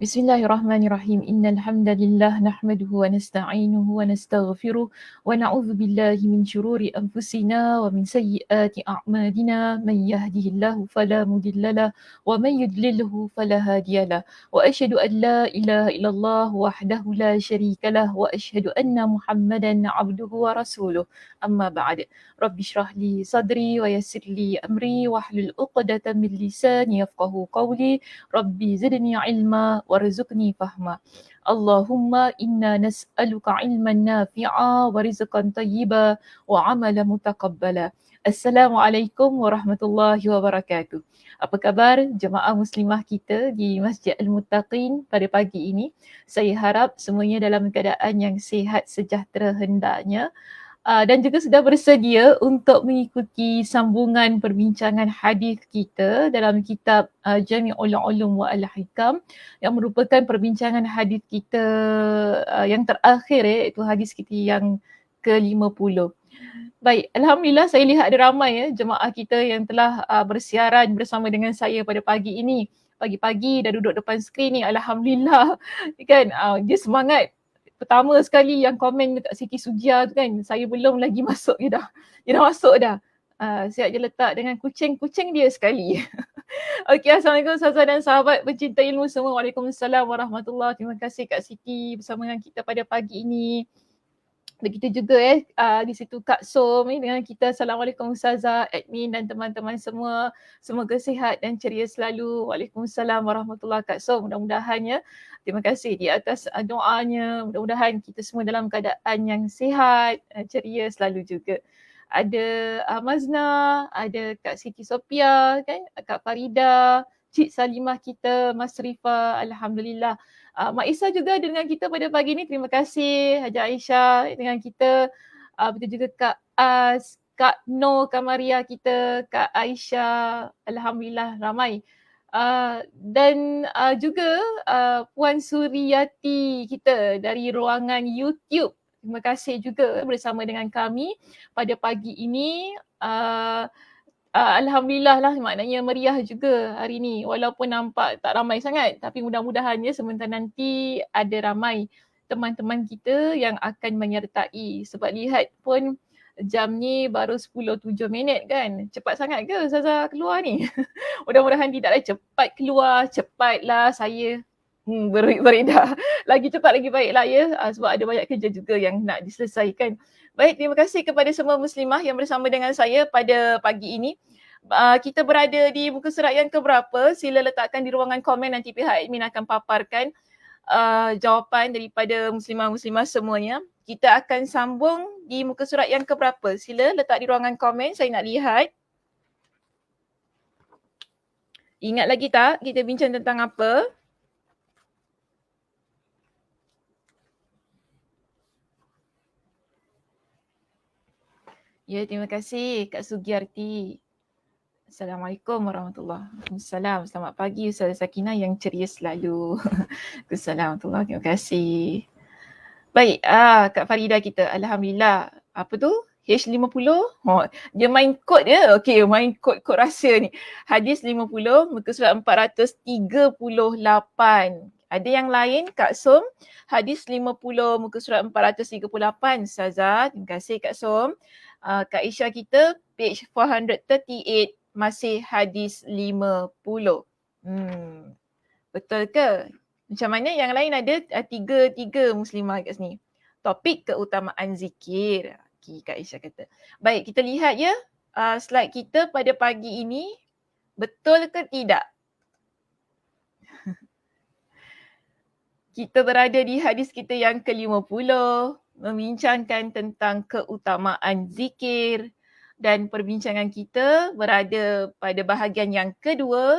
Bismillahirrahmanirrahim. Innal hamdalillah nahmaduhu wa nasta'inuhu wa nastaghfiruh wa na'udzu billahi min shururi anfusina wa min sayyiati a'malina. Man yahdihillahu fala mudhillalah wa man yudlilhu fala hadiyalah. Wa asyhadu an la ilaha illallah wahdahu la syarikalah wa asyhadu anna Muhammadan 'abduhu wa rasuluh. Amma ba'd. Rabbi shrah li sadri wa yassir li amri wahlul 'uqdatam min lisani yafqahu qawli. Rabbi zidni ilma warzuqni fahma. Allahumma inna nas'aluka ilman nafi'a wa rizqan tayyiba wa amalan mutaqabbala. Assalamualaikum warahmatullahi wabarakatuh. Apa khabar jemaah muslimah kita di Masjid Al-Muttaqin pada pagi ini? Saya harap semuanya dalam keadaan yang sihat sejahtera hendaknya. Dan juga sudah bersedia untuk mengikuti sambungan perbincangan hadis kita dalam kitab Jami'ul Ulum wa Al-Hikam yang merupakan perbincangan hadis kita yang terakhir iaitu hadis kita yang ke-50. Baik, Alhamdulillah saya lihat ada ramai jemaah kita yang telah bersiaran bersama dengan saya pada pagi ini. Pagi-pagi dah duduk depan skrin ni, Alhamdulillah kan, dia semangat. Pertama sekali yang komen dekat Siti Sujia tu kan, saya belum lagi masuk, dia dah masuk dah. Siap je letak dengan kucing dia sekali. Okey, Assalamualaikum Ustazah dan sahabat pencinta ilmu semua. Waalaikumsalam warahmatullahi. Terima kasih Kak Siti bersama dengan kita pada pagi ini. Begitu juga di situ Kak Som dengan kita. Assalamualaikum Ustazah, admin dan teman-teman semua. Semoga sihat dan ceria selalu. Waalaikumsalam warahmatullahi. Kak Som, mudah-mudahan terima kasih di atas doanya. Mudah-mudahan kita semua dalam keadaan yang sihat, ceria selalu juga. Ada Mazna, ada Kak Siti Sophia kan, Kak Farida, Cik Salimah kita, Mas Rifa, Alhamdulillah. Mak Isa juga dengan kita pada pagi ni. Terima kasih Haja Aisyah dengan kita. Betul juga Kak As, Kak Noh, Kak Maria kita, Kak Aisyah. Alhamdulillah ramai. Dan juga Puan Suriyati kita dari ruangan YouTube. Terima kasih juga bersama dengan kami pada pagi ini. Alhamdulillah lah, maknanya meriah juga hari ni walaupun nampak tak ramai sangat, tapi mudah-mudahannya sebentar nanti ada ramai teman-teman kita yang akan menyertai. Sebab lihat pun jam ni baru 10.07 kan. Cepat sangat ke Ustazah keluar ni? Mudah-mudahan tidaklah cepat keluar, cepatlah saya beredar. Lagi cepat lagi baiklah sebab ada banyak kerja juga yang nak diselesaikan. Baik, terima kasih kepada semua muslimah yang bersama dengan saya pada pagi ini. Kita berada di muka surat yang keberapa? Sila letakkan di ruangan komen, nanti pihak admin akan paparkan jawapan daripada muslimah-muslimah semuanya. Kita akan sambung di muka surat yang keberapa? Sila letak di ruangan komen, saya nak lihat. Ingat lagi tak kita bincang tentang apa? Ya, terima kasih Kak Sugiyarti. Assalamualaikum warahmatullahi wabarakatuh. Selamat pagi Ustazah Sakinah yang ceria selalu. Assalamualaikum, terima kasih. Baik, Kak Farida kita, Alhamdulillah. Apa tu? H50? Dia main kod dia. Okey, main kod rahsia ni. Hadis 50, muka surat 438. Ada yang lain, Kak Som? Hadis 50, muka surat 438. Ustazah, terima kasih Kak Som. Kak Isha kita, page 438, masih hadis 50. Betul ke? Macam mana yang lain ada tiga muslimah kat sini. Topik keutamaan zikir. Okay, Kak Isha kata. Baik, kita lihat slide kita pada pagi ini. Betul ke tidak? Kita berada di hadis kita yang ke-50. Membincangkan tentang keutamaan zikir. Dan perbincangan kita berada pada bahagian yang kedua.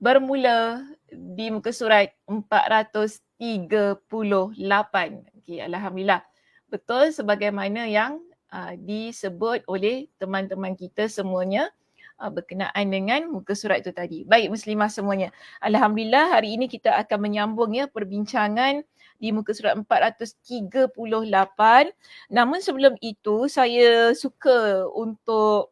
Bermula di muka surat 438. Okay, Alhamdulillah. Betul sebagaimana yang disebut oleh teman-teman kita semuanya berkenaan dengan muka surat itu tadi. Baik muslimah semuanya. Alhamdulillah hari ini kita akan menyambung perbincangan di muka surat 438. Namun sebelum itu saya suka untuk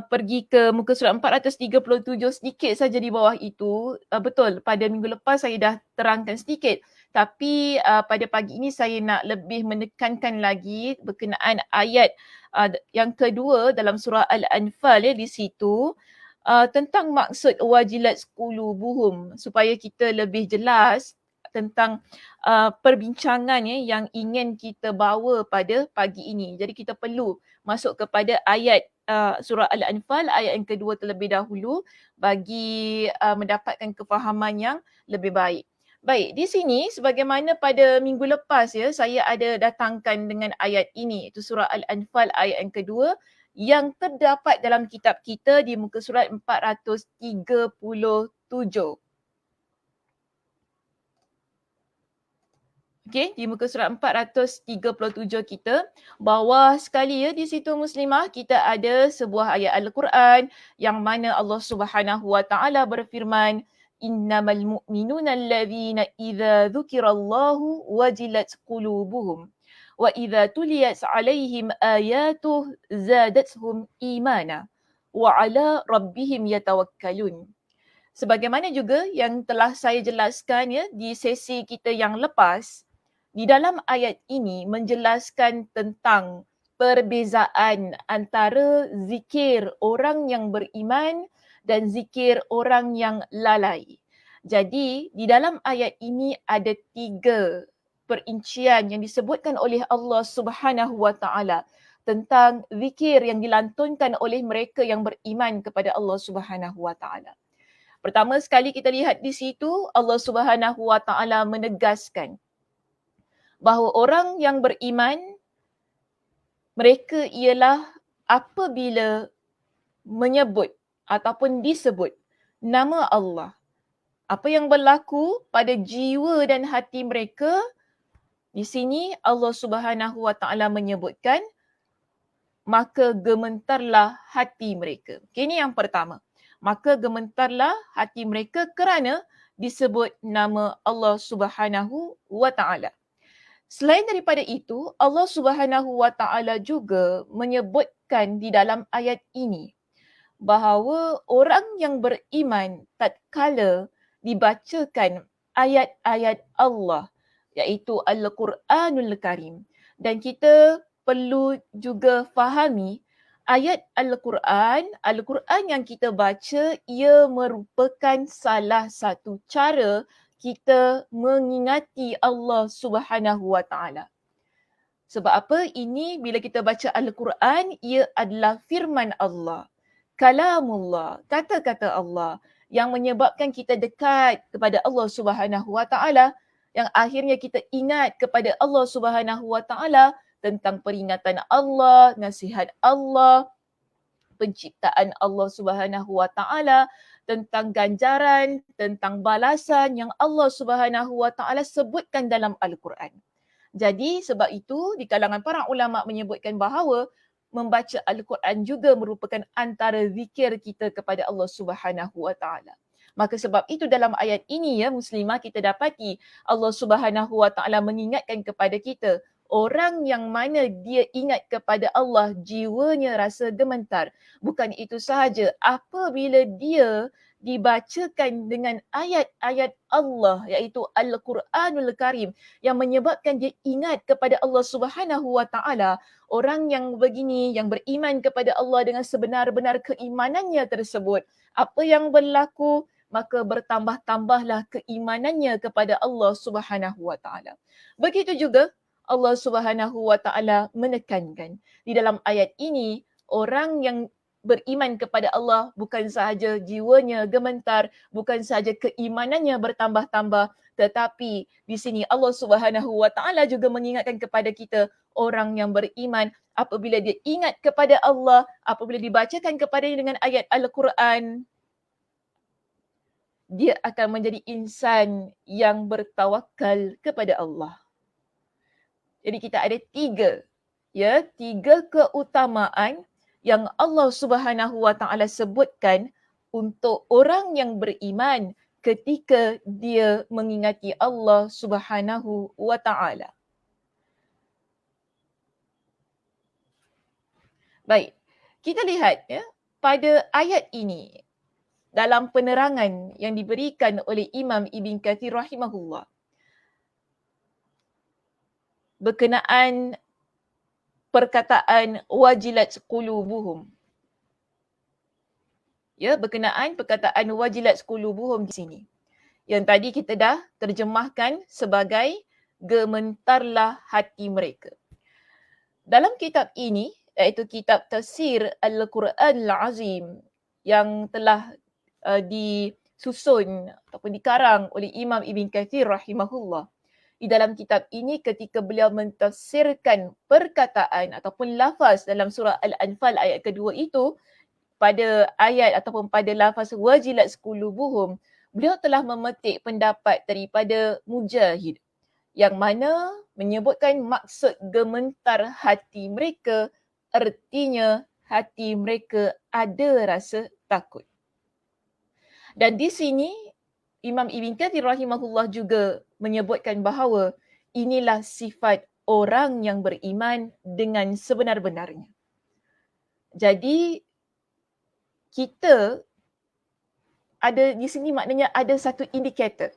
pergi ke muka surat 437 sedikit saja di bawah itu. Betul, pada minggu lepas saya dah terangkan sedikit. Tapi pada pagi ini saya nak lebih menekankan lagi berkenaan ayat yang kedua dalam surah Al-Anfal di situ. Tentang maksud wajilat qulubuhum, supaya kita lebih jelas tentang perbincangan yang ingin kita bawa pada pagi ini. Jadi kita perlu masuk kepada ayat surah Al-Anfal ayat yang kedua terlebih dahulu bagi mendapatkan kefahaman yang lebih baik. Baik, di sini sebagaimana pada minggu lepas saya ada datangkan dengan ayat ini, itu surah Al-Anfal ayat yang kedua yang terdapat dalam kitab kita di muka surat 437. Okey, di muka surat 437 kita, bawah sekali di situ muslimah kita ada sebuah ayat Al-Quran yang mana Allah Subhanahu Wa Taala berfirman, innamal mu'minuna alladhina idza dzukirallahu wajilat qulubuhum wa idza tuliyat alaihim ayatuhu zadatuhum imana wa ala rabbihim yatawakkalun. Sebagaimana juga yang telah saya jelaskan di sesi kita yang lepas, di dalam ayat ini menjelaskan tentang perbezaan antara zikir orang yang beriman dan zikir orang yang lalai. Jadi di dalam ayat ini ada 3 perincian yang disebutkan oleh Allah Subhanahu Wa Taala tentang zikir yang dilantunkan oleh mereka yang beriman kepada Allah Subhanahu Wa Taala. Pertama sekali kita lihat di situ Allah Subhanahu Wa Taala menegaskan bahawa orang yang beriman mereka ialah apabila menyebut ataupun disebut nama Allah, apa yang berlaku pada jiwa dan hati mereka, di sini Allah Subhanahu Wa Taala menyebutkan maka gementarlah hati mereka. Okay, ini yang pertama. Maka gementarlah hati mereka kerana disebut nama Allah Subhanahu Wa Taala. Selain daripada itu, Allah Subhanahu Wa Taala juga menyebutkan di dalam ayat ini bahawa orang yang beriman tatkala dibacakan ayat-ayat Allah iaitu Al-Quranul Karim, dan kita perlu juga fahami ayat Al-Quran yang kita baca ia merupakan salah satu cara kita mengingati Allah Subhanahu Wa Taala. Sebab apa? Ini bila kita baca Al-Quran, ia adalah firman Allah, kalamullah, kata-kata Allah yang menyebabkan kita dekat kepada Allah Subhanahu Wa Taala, yang akhirnya kita ingat kepada Allah Subhanahu Wa Taala tentang peringatan Allah, nasihat Allah, penciptaan Allah Subhanahu Wa Taala, tentang ganjaran, tentang balasan yang Allah Subhanahu Wa Taala sebutkan dalam Al-Quran. Jadi sebab itu di kalangan para ulama menyebutkan bahawa membaca Al-Quran juga merupakan antara zikir kita kepada Allah Subhanahu Wa Taala. Maka sebab itu dalam ayat ini muslimah kita dapati Allah Subhanahu Wa Taala mengingatkan kepada kita, orang yang mana dia ingat kepada Allah, jiwanya rasa gemetar. Bukan itu sahaja, apabila dia dibacakan dengan ayat-ayat Allah iaitu Al-Quranul Karim yang menyebabkan dia ingat kepada Allah Subhanahu Wa Taala, orang yang begini yang beriman kepada Allah dengan sebenar-benar keimanannya tersebut, apa yang berlaku? Maka bertambah-tambahlah keimanannya kepada Allah Subhanahu Wa Taala. Begitu juga Allah Subhanahu Wa Taala menekankan di dalam ayat ini, orang yang beriman kepada Allah bukan sahaja jiwanya gementar, bukan sahaja keimanannya bertambah-tambah, tetapi di sini Allah Subhanahu Wa Taala juga mengingatkan kepada kita, orang yang beriman apabila dia ingat kepada Allah, apabila dibacakan kepadanya dengan ayat Al-Quran, dia akan menjadi insan yang bertawakal kepada Allah. Jadi kita ada 3 keutamaan yang Allah Subhanahu Wa Taala sebutkan untuk orang yang beriman ketika dia mengingati Allah Subhanahu Wa Taala. Baik. Kita lihat ya, pada ayat ini dalam penerangan yang diberikan oleh Imam Ibn Kathir rahimahullah berkenaan perkataan wajilat qulubuhum. Ya, berkenaan perkataan wajilat qulubuhum di sini. Yang tadi kita dah terjemahkan sebagai gementarlah hati mereka. Dalam kitab ini, iaitu kitab Tafsir Al-Quran Al-Azim yang telah disusun ataupun dikarang oleh Imam Ibn Kathir rahimahullah. Di dalam kitab ini ketika beliau mentafsirkan perkataan ataupun lafaz dalam surah Al-Anfal ayat kedua itu, pada ayat ataupun pada lafaz wajilat qulubuhum, beliau telah memetik pendapat daripada Mujahid yang mana menyebutkan maksud gementar hati mereka artinya hati mereka ada rasa takut. Dan di sini Imam Ibn Kathir rahimahullah juga menyebutkan bahawa inilah sifat orang yang beriman dengan sebenar-benarnya. Jadi kita ada di sini maknanya ada satu indikator.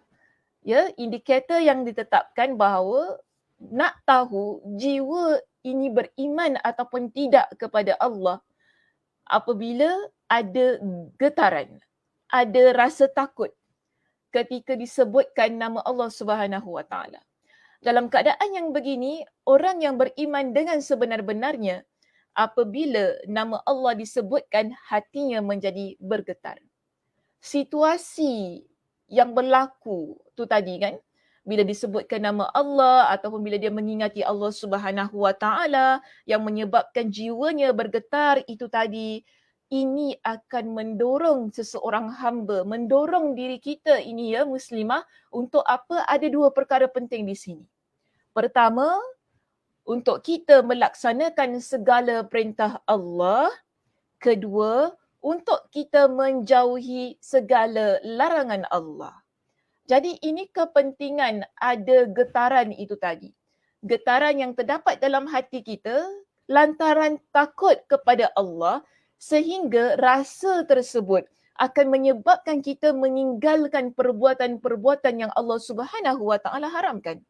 Ya, indikator yang ditetapkan bahawa nak tahu jiwa ini beriman ataupun tidak kepada Allah apabila ada getaran, ada rasa takut ketika disebutkan nama Allah Subhanahu Wa Taala. Dalam keadaan yang begini, orang yang beriman dengan sebenar-benarnya, apabila nama Allah disebutkan, hatinya menjadi bergetar. Situasi yang berlaku tu tadi kan, bila disebutkan nama Allah ataupun bila dia mengingati Allah Subhanahu Wa Taala yang menyebabkan jiwanya bergetar itu tadi, ini akan mendorong seseorang hamba, mendorong diri kita ini ya muslimah untuk apa? Ada dua perkara penting di sini. Pertama, untuk kita melaksanakan segala perintah Allah. Kedua, untuk kita menjauhi segala larangan Allah. Jadi ini kepentingan ada getaran itu tadi. Getaran yang terdapat dalam hati kita lantaran takut kepada Allah sehingga rasa tersebut akan menyebabkan kita meninggalkan perbuatan-perbuatan yang Allah Subhanahu Wa Taala haramkan.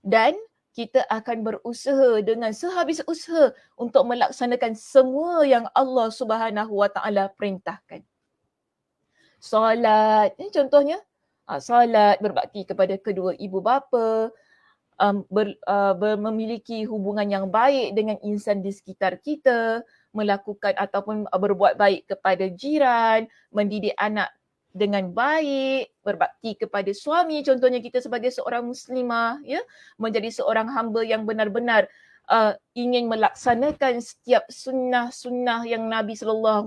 Dan kita akan berusaha dengan sehabis usaha untuk melaksanakan semua yang Allah Subhanahu Wa Taala perintahkan. Solat, ini contohnya, solat, berbakti kepada kedua ibu bapa, memiliki hubungan yang baik dengan insan di sekitar kita, melakukan ataupun berbuat baik kepada jiran, mendidik anak dengan baik, berbakti kepada suami, contohnya kita sebagai seorang muslimah, ya, menjadi seorang hamba yang benar-benar ingin melaksanakan setiap sunnah-sunnah yang Nabi SAW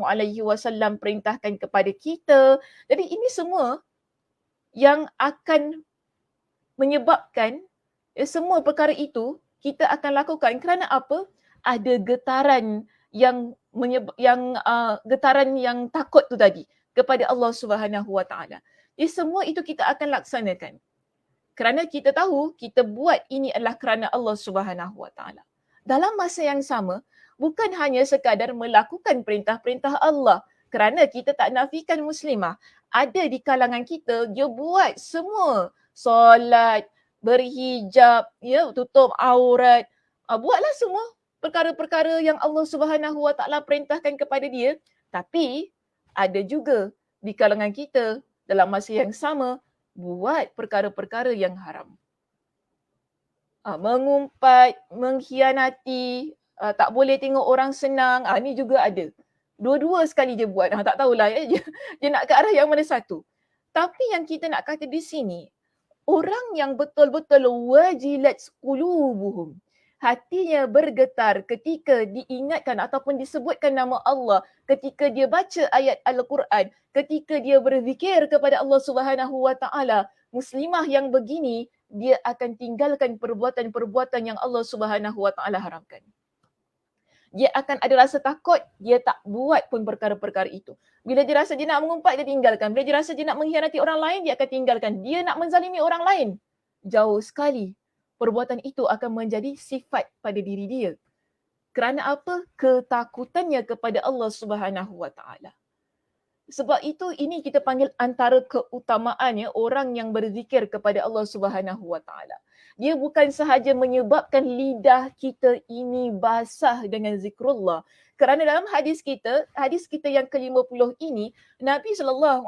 perintahkan kepada kita. Jadi ini semua yang akan menyebabkan semua perkara itu kita akan lakukan kerana apa? Ada getaran yang getaran yang takut tu tadi kepada Allah Subhanahu Wa Taala. Jadi semua itu kita akan laksanakan. Kerana kita tahu kita buat ini adalah kerana Allah Subhanahu Wa Taala. Dalam masa yang sama, bukan hanya sekadar melakukan perintah-perintah Allah. Kerana kita tak nafikan muslimah. Ada di kalangan kita, dia buat semua. Solat, berhijab, ya, tutup aurat. Buatlah semua perkara-perkara yang Allah Subhanahu Wa Taala perintahkan kepada dia. Tapi ada juga di kalangan kita dalam masa yang sama buat perkara-perkara yang haram. Mengumpat, mengkhianati, tak boleh tengok orang senang, ni juga ada. Dua-dua sekali dia buat, tak tahulah ya, dia nak ke arah yang mana satu. Tapi yang kita nak kata di sini, orang yang betul-betul wajilat qulubuhum, hatinya bergetar ketika diingatkan ataupun disebutkan nama Allah, ketika dia baca ayat Al-Quran, ketika dia berzikir kepada Allah Subhanahu Wa Taala, muslimah yang begini, dia akan tinggalkan perbuatan-perbuatan yang Allah Subhanahu Wa Taala haramkan. Dia akan ada rasa takut, dia tak buat pun perkara-perkara itu. Bila dia rasa dia nak mengumpat, dia tinggalkan. Bila dia rasa dia nak mengkhianati orang lain, dia akan tinggalkan. Dia nak menzalimi orang lain, jauh sekali perbuatan itu akan menjadi sifat pada diri dia. Kerana apa? Ketakutannya kepada Allah Subhanahu Wa Taala. Sebab itu ini kita panggil antara keutamaannya orang yang berzikir kepada Allah Subhanahu Wa Taala. Dia bukan sahaja menyebabkan lidah kita ini basah dengan zikrullah. Kerana dalam hadis kita yang ke-50 ini, Nabi SAW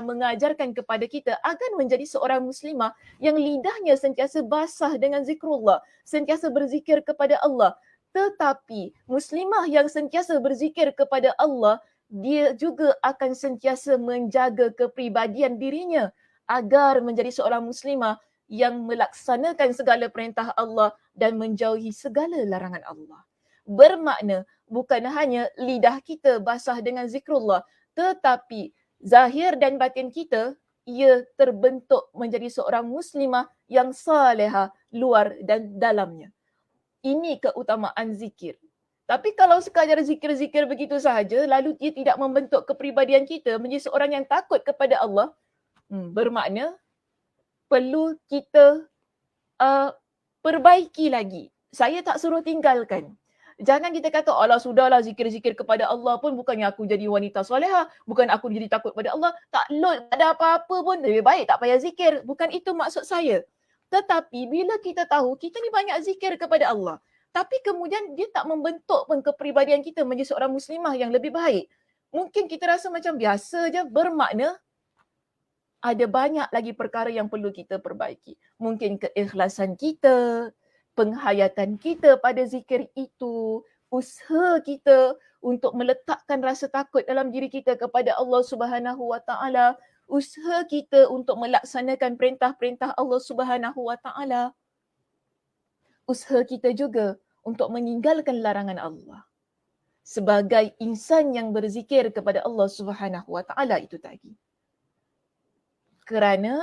mengajarkan kepada kita agar menjadi seorang muslimah yang lidahnya sentiasa basah dengan zikrullah, sentiasa berzikir kepada Allah. Tetapi muslimah yang sentiasa berzikir kepada Allah, dia juga akan sentiasa menjaga kepribadian dirinya agar menjadi seorang muslimah yang melaksanakan segala perintah Allah dan menjauhi segala larangan Allah. Bermakna bukan hanya lidah kita basah dengan zikrullah, tetapi zahir dan batin kita ia terbentuk menjadi seorang muslimah yang salihah luar dan dalamnya. Ini keutamaan zikir. Tapi kalau sekadar zikir-zikir begitu sahaja, lalu dia tidak membentuk kepribadian kita menjadi seorang yang takut kepada Allah, bermakna perlu kita perbaiki lagi. Saya tak suruh tinggalkan. Jangan kita kata, alah sudahlah zikir-zikir kepada Allah pun bukannya aku jadi wanita solehah, bukan aku jadi takut pada Allah, tak load, tak ada apa-apa pun, lebih baik tak payah zikir. Bukan itu maksud saya. Tetapi bila kita tahu kita ni banyak zikir kepada Allah, tapi kemudian dia tak membentuk pun kepribadian kita menjadi seorang muslimah yang lebih baik. Mungkin kita rasa macam biasa je, bermakna ada banyak lagi perkara yang perlu kita perbaiki. Mungkin keikhlasan kita, penghayatan kita pada zikir itu, usaha kita untuk meletakkan rasa takut dalam diri kita kepada Allah Subhanahu Wa Taala, usaha kita untuk melaksanakan perintah-perintah Allah Subhanahu Wa Taala, usaha kita juga untuk meninggalkan larangan Allah. Sebagai insan yang berzikir kepada Allah Subhanahu Wa Taala itu tadi. Kerana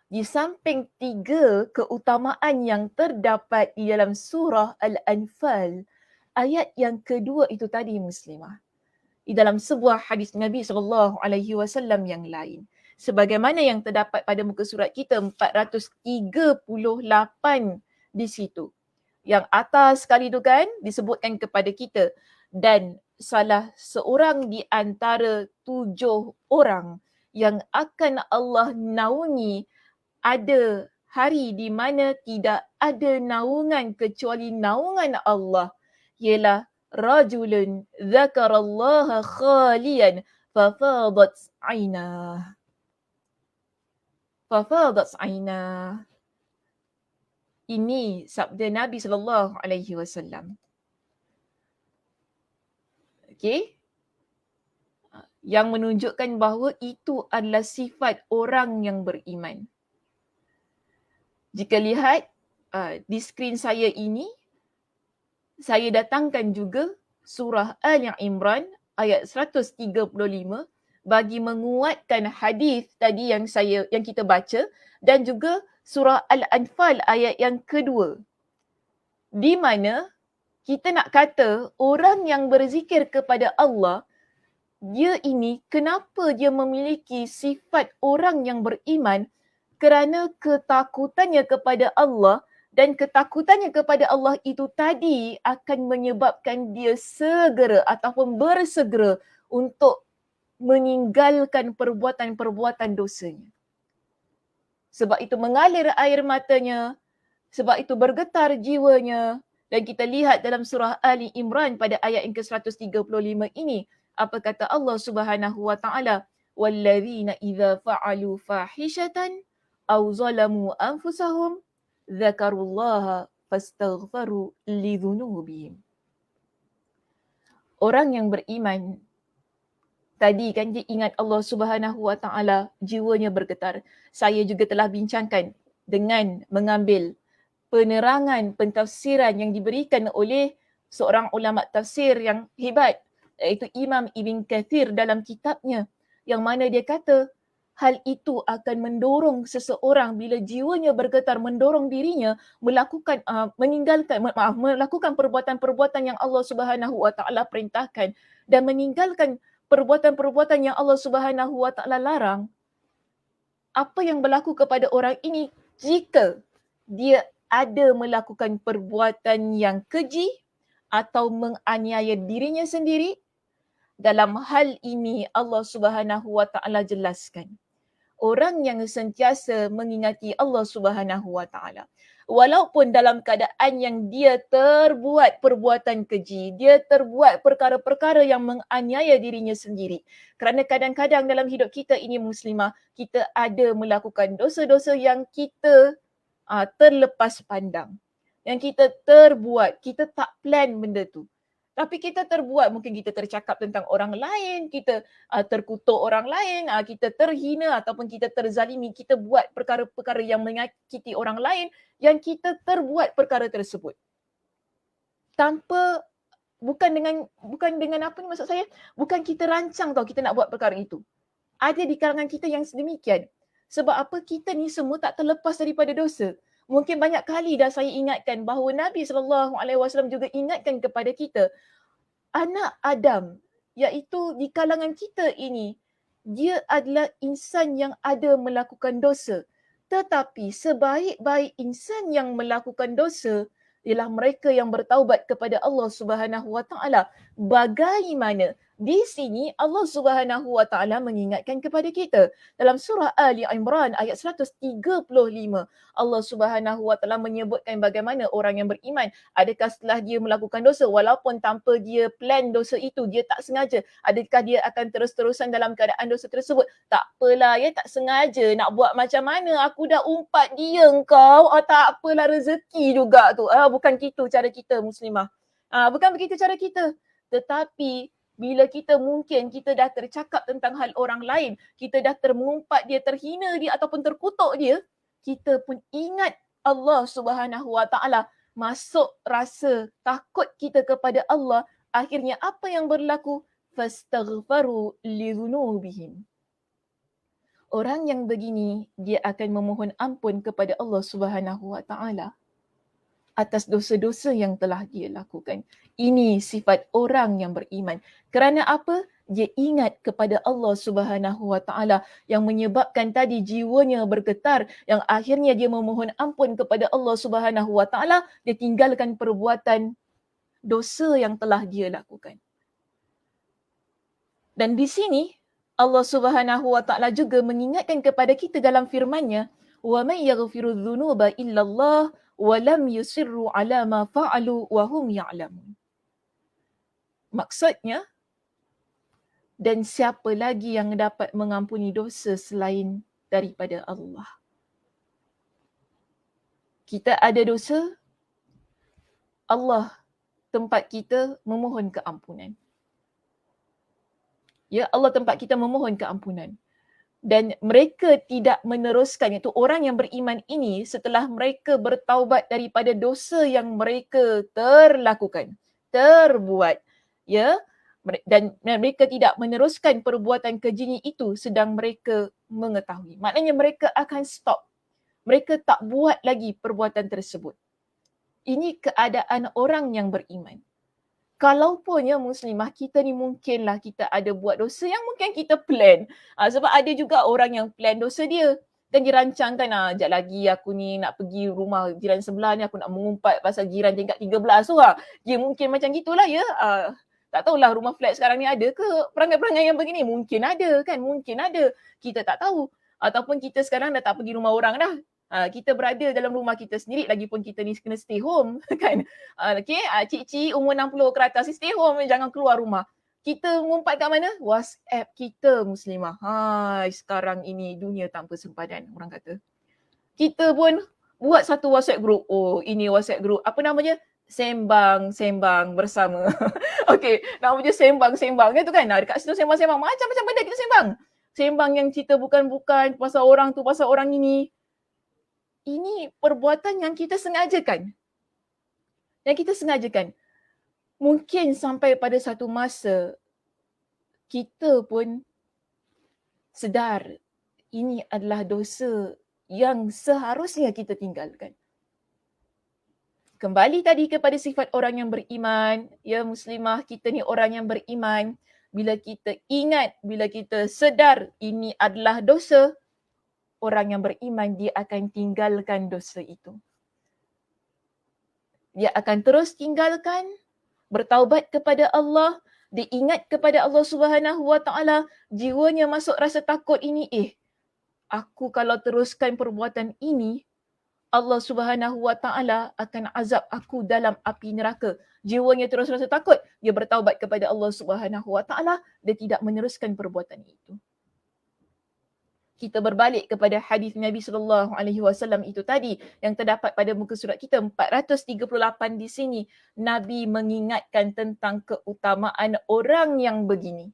di samping 3 keutamaan yang terdapat di dalam surah Al-Anfal, ayat yang kedua itu tadi muslimah. Di dalam sebuah hadis Nabi SAW yang lain. Sebagaimana yang terdapat pada muka surat kita 438 di situ. Yang atas sekali tu kan disebutkan kepada kita. Dan salah seorang di antara 7 orang yang akan Allah naungi, ada hari di mana tidak ada naungan kecuali naungan Allah, ialah rajulun dzakarallaha khalian fafadat ainah. Fafadat ainah. Ini sabda Nabi SAW. Okey? Yang menunjukkan bahawa itu adalah sifat orang yang beriman. Jika lihat di skrin saya ini, saya datangkan juga surah Al-Imran ayat 135 bagi menguatkan hadis tadi yang kita baca, dan juga surah Al-Anfal ayat yang kedua. Di mana kita nak kata orang yang berzikir kepada Allah, dia ini kenapa dia memiliki sifat orang yang beriman? Kerana ketakutannya kepada Allah, dan ketakutannya kepada Allah itu tadi akan menyebabkan dia segera ataupun bersegera untuk meninggalkan perbuatan-perbuatan dosanya. Sebab itu mengalir air matanya, sebab itu bergetar jiwanya. Dan kita lihat dalam surah Ali Imran pada ayat yang ke-135 ini, apa kata Allah Subhanahu Wa Taala? Wallazina idza fa'alu fahishatan aw zalamu anfusahum dzakarullaha fastaghfaru lidzunubihim. Orang yang beriman tadi kan dia ingat Allah Subhanahu Wa Taala, jiwanya bergetar. Saya juga telah bincangkan dengan mengambil penerangan pentafsiran yang diberikan oleh seorang ulama tafsir yang hebat, iaitu Imam Ibn Kathir dalam kitabnya, yang mana dia kata hal itu akan mendorong seseorang bila jiwanya bergetar, mendorong dirinya melakukan melakukan perbuatan-perbuatan yang Allah Subhanahu Wa Taala perintahkan dan meninggalkan perbuatan-perbuatan yang Allah Subhanahu Wa Taala larang. Apa yang berlaku kepada orang ini jika dia ada melakukan perbuatan yang keji atau menganiaya dirinya sendiri, dalam hal ini Allah Subhanahu wa taala jelaskan. Orang yang sentiasa mengingati Allah Subhanahu wa taala, walaupun dalam keadaan yang dia terbuat perbuatan keji, dia terbuat perkara-perkara yang menganiaya dirinya sendiri. Kerana kadang-kadang dalam hidup kita ini muslimah, kita ada melakukan dosa-dosa yang kita terlepas pandang. Yang kita terbuat, kita tak plan benda tu. Tapi kita terbuat, mungkin kita tercakap tentang orang lain, kita terkutuk orang lain, kita terhina ataupun kita terzalimi, kita buat perkara-perkara yang menyakiti orang lain, yang kita terbuat perkara tersebut. Tanpa, bukan dengan apa ni maksud saya, bukan kita rancang tau kita nak buat perkara itu. Ada di kalangan kita yang sedemikian. Sebab apa? Kita ni semua tak terlepas daripada dosa. Mungkin banyak kali dah saya ingatkan bahawa Nabi SAW juga ingatkan kepada kita, anak Adam, iaitu di kalangan kita ini, dia adalah insan yang ada melakukan dosa. Tetapi sebaik-baik insan yang melakukan dosa ialah mereka yang bertaubat kepada Allah Subhanahu wa taala. Bagaimana? Di sini Allah Subhanahu wa taala mengingatkan kepada kita. Dalam surah Ali Imran ayat 135, Allah Subhanahu wa taala menyebutkan bagaimana orang yang beriman, adakah setelah dia melakukan dosa walaupun tanpa dia plan dosa itu, dia tak sengaja, adakah dia akan terus-terusan dalam keadaan dosa tersebut? Tak apalah ya, tak sengaja nak buat macam mana, aku dah umpat dia engkau, tak apalah rezeki juga tu. Bukan gitu cara kita muslimah. Bukan begitu cara kita. Tetapi bila kita dah tercakap tentang hal orang lain, kita dah termengumpat dia, terhina dia ataupun terkutuk dia, kita pun ingat Allah Subhanahu wa taala, masuk rasa takut kita kepada Allah. Akhirnya apa yang berlaku? Fastaghfaru lidhunubihim. Orang yang begini, dia akan memohon ampun kepada Allah Subhanahu wa taala atas dosa-dosa yang telah dia lakukan. Ini sifat orang yang beriman. Kerana apa? Dia ingat kepada Allah Subhanahu wa taala yang menyebabkan tadi jiwanya bergetar, yang akhirnya dia memohon ampun kepada Allah Subhanahu wa taala, dia tinggalkan perbuatan dosa yang telah dia lakukan. Dan di sini Allah Subhanahu wa taala juga mengingatkan kepada kita dalam firman-Nya, "Wa may yaghfiru dzunuba illallah wa lam yusirru ala ma fa'alu wa hum ya'lamun." Maksudnya, dan siapa lagi yang dapat mengampuni dosa selain daripada Allah? Kita ada dosa, Allah tempat kita memohon keampunan. Ya, Allah tempat kita memohon keampunan. Dan mereka tidak meneruskan, iaitu orang yang beriman ini setelah mereka bertaubat daripada dosa yang mereka terbuat, ya, dan mereka tidak meneruskan perbuatan kejinya itu sedang mereka mengetahui. Maknanya mereka akan stop. Mereka tak buat lagi perbuatan tersebut. Ini keadaan orang yang beriman. Kalaupun ya muslimah, kita ni mungkinlah kita ada buat dosa yang mungkin kita plan. Sebab ada juga orang yang plan dosa dia. Kan dia rancangkan, sekejap lagi aku ni nak pergi rumah jiran sebelah ni, aku nak mengumpat pasal jiran tingkat 13 tu lah. Dia mungkin macam gitulah ya. Tak tahulah rumah flat sekarang ni ada ke perangai-perangai yang begini. Mungkin ada kan, mungkin ada. Kita tak tahu. Ataupun kita sekarang dah tak pergi rumah orang dah. Kita berada dalam rumah kita sendiri, lagipun kita ni kena stay home kan. Okay, cik-cik umur 60 ke atas, stay home, jangan keluar rumah. Kita mengumpat kat mana? WhatsApp kita muslimah. Sekarang ini dunia tanpa sempadan, orang kata. Kita pun buat satu WhatsApp group. Oh, ini WhatsApp group. Apa namanya? Sembang-sembang bersama. Okay, namanya sembang-sembang kan tu kan. Dekat situ sembang-sembang. Macam-macam benda kita sembang. Sembang yang cerita bukan-bukan pasal orang tu, pasal orang ini. Ini perbuatan yang kita sengajakan. Mungkin sampai pada satu masa, kita pun sedar ini adalah dosa yang seharusnya kita tinggalkan. Kembali tadi kepada sifat orang yang beriman, ya muslimah, kita ni orang yang beriman. Bila kita ingat, bila kita sedar ini adalah dosa, orang yang beriman dia akan tinggalkan dosa itu. Dia akan terus tinggalkan bertaubat kepada Allah, dia ingat kepada Allah Subhanahu Wa Taala, jiwanya masuk rasa takut ini, aku kalau teruskan perbuatan ini, Allah Subhanahu Wa Taala akan azab aku dalam api neraka. Jiwanya terus rasa takut, dia bertaubat kepada Allah Subhanahu Wa Taala, dia tidak meneruskan perbuatan itu. Kita berbalik kepada hadis Nabi sallallahu alaihi wasallam itu tadi yang terdapat pada muka surat kita 438 di sini. Nabi mengingatkan tentang keutamaan orang yang begini.